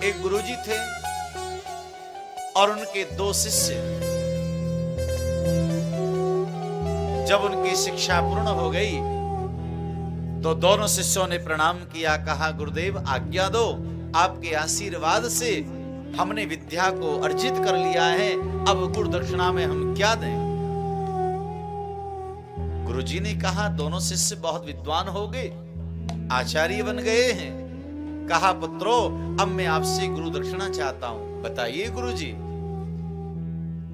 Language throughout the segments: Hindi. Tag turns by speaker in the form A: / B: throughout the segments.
A: एक गुरुजी थे और उनके दो शिष्य। जब उनकी शिक्षा पूर्ण हो गई तो दोनों शिष्यों ने प्रणाम किया, कहा गुरुदेव आज्ञा दो, आपके आशीर्वाद से हमने विद्या को अर्जित कर लिया है, अब गुरु दक्षिणा में हम क्या दें। गुरुजी ने कहा दोनों शिष्य बहुत विद्वान हो गए, आचार्य बन गए हैं। कहा पुत्रो अब मैं आपसे गुरु दक्षिणा चाहता हूं, बताइए गुरुजी।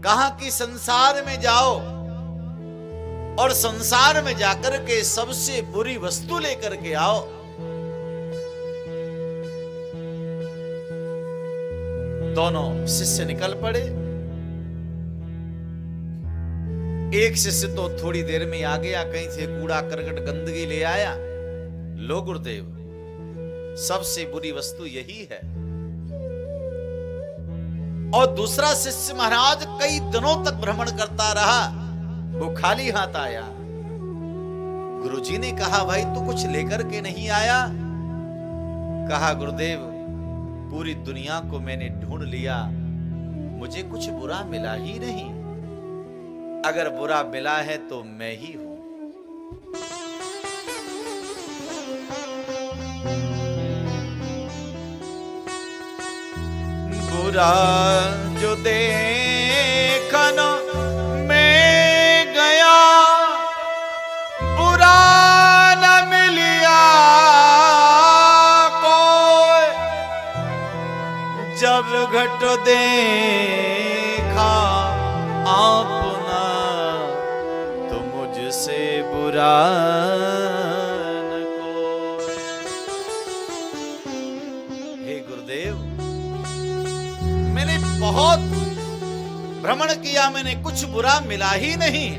A: कहा कि संसार में जाओ और संसार में जाकर के सबसे बुरी वस्तु लेकर के आओ। दोनों शिष्य निकल पड़े। एक शिष्य तो थोड़ी देर में आ गया, कहीं से कूड़ा करकट गंदगी ले आया। लो गुरुदेव सबसे बुरी वस्तु यही है। और दूसरा शिष्य महाराज कई दिनों तक भ्रमण करता रहा, वो खाली हाथ आया। गुरुजी ने कहा भाई तू कुछ लेकर के नहीं आया। कहा गुरुदेव पूरी दुनिया को मैंने ढूंढ लिया, मुझे कुछ बुरा मिला ही नहीं। अगर बुरा मिला है तो मैं ही हूं। बुरा जो देखन में गया, बुरा न मिलिया कोई। जब घट देखा अपना तो मुझसे बुरा न कोई। हे गुरुदेव मैंने बहुत भ्रमण किया, मैंने कुछ बुरा मिला ही नहीं।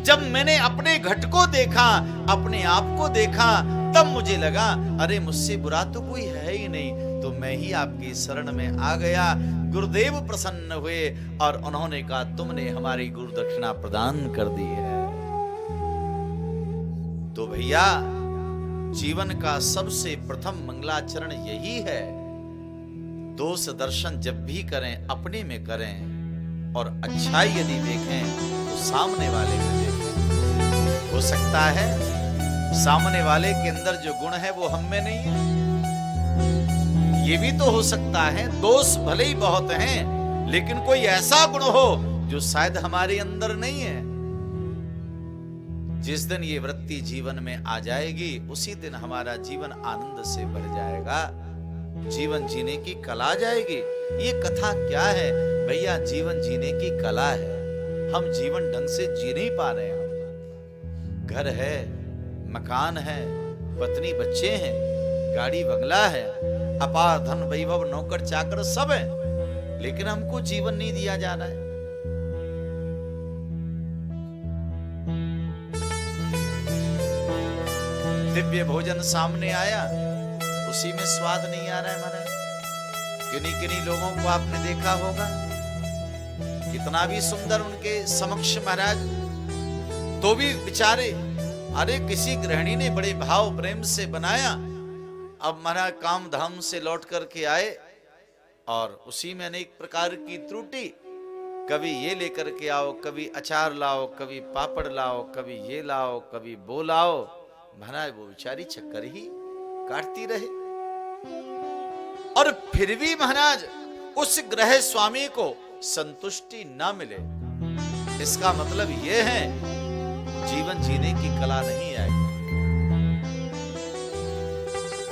A: जब मैंने अपने घट को देखा, अपने आप को देखा, तब मुझे लगा अरे मुझसे बुरा तो कोई है ही नहीं, तो मैं ही आपकी शरण में आ गया। गुरुदेव प्रसन्न हुए और उन्होंने कहा तुमने हमारी गुरु दक्षिणा प्रदान कर दी है। तो भैया जीवन का सबसे प्रथम मंगलाचरण यही है, दोष दर्शन जब भी करें अपने में करें और अच्छाई यदि देखें तो सामने वाले में देखें। हो सकता है सामने वाले के अंदर जो गुण है वो हम में नहीं है। ये भी तो हो सकता है दोष भले ही बहुत हैं लेकिन कोई ऐसा गुण हो जो शायद हमारे अंदर नहीं है। जिस दिन ये वृत्ति जीवन में आ जाएगी उसी दिन हमारा जीवन आनंद से भर जाएगा, जीवन जीने की कला जाएगी। ये कथा क्या है भैया? जीवन जीने की कला है। हम जीवन ढंग से जी नहीं पा रहे हैं। घर है, मकान है, पत्नी बच्चे हैं, गाड़ी बंगला है, अपार धन वैभव नौकर चाकर सब है, लेकिन हमको जीवन नहीं दिया जा रहा है। दिव्य भोजन सामने आया, उसी में स्वाद नहीं आ रहा है महाराज। किन्हीं किन्हीं लोगों को आपने देखा होगा कितना भी सुंदर उनके समक्ष महाराज, तो भी बेचारे, अरे किसी गृहिणी ने बड़े भाव प्रेम से बनाया, अब महाराज काम धाम से लौट करके आए और उसी में अनेक प्रकार की त्रुटि, कभी ये लेकर के आओ, कभी अचार लाओ, कभी पापड़ लाओ, कभी ये लाओ, कभी वो लाओ। महाराज वो बेचारी चक्कर ही काटती रहे और फिर भी महाराज उस गृह स्वामी को संतुष्टि ना मिले। इसका मतलब यह है जीवन जीने की कला नहीं आई।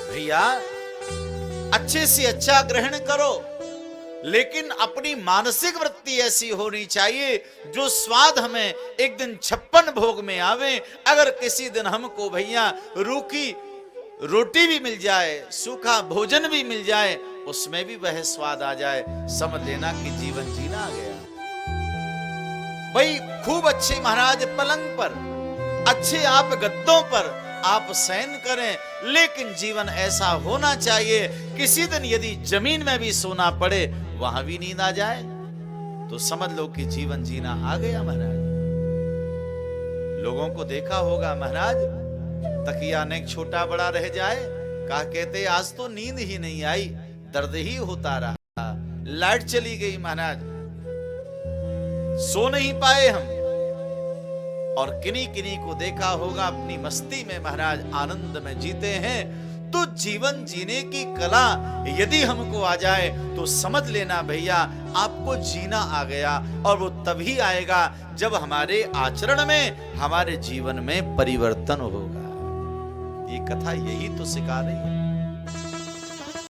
A: भैया अच्छे से अच्छा ग्रहण करो, लेकिन अपनी मानसिक वृत्ति ऐसी होनी चाहिए जो स्वाद हमें एक दिन 56 भोग में आवे। अगर किसी दिन हमको भैया रूखी रोटी भी मिल जाए, सूखा भोजन भी मिल जाए, उसमें भी वह स्वाद आ जाए, समझ लेना कि जीवन जीना आ गया। भाई खूब अच्छे महाराज पलंग पर, अच्छे आप गद्दों पर आप शयन करें, लेकिन जीवन ऐसा होना चाहिए किसी दिन यदि जमीन में भी सोना पड़े वहां भी नींद आ जाए तो समझ लो कि जीवन जीना आ गया महाराज। लोगों को देखा होगा महाराज, तकिया ने छोटा बड़ा रह जाए, कहा कहते आज तो नींद ही नहीं आई, दर्द ही होता रहा। लाइट चली गई महाराज, सो नहीं पाए हम, और किन्हीं किन्हीं को देखा होगा अपनी मस्ती में महाराज आनंद में जीते हैं। तो जीवन जीने की कला यदि हमको आ जाए तो समझ लेना भैया आपको जीना आ गया, और वो तभी आएगा जब हमारे आचरण में, हमारे जीवन में परिवर्तन होगा। ये कथा यही तो सिखा रही है।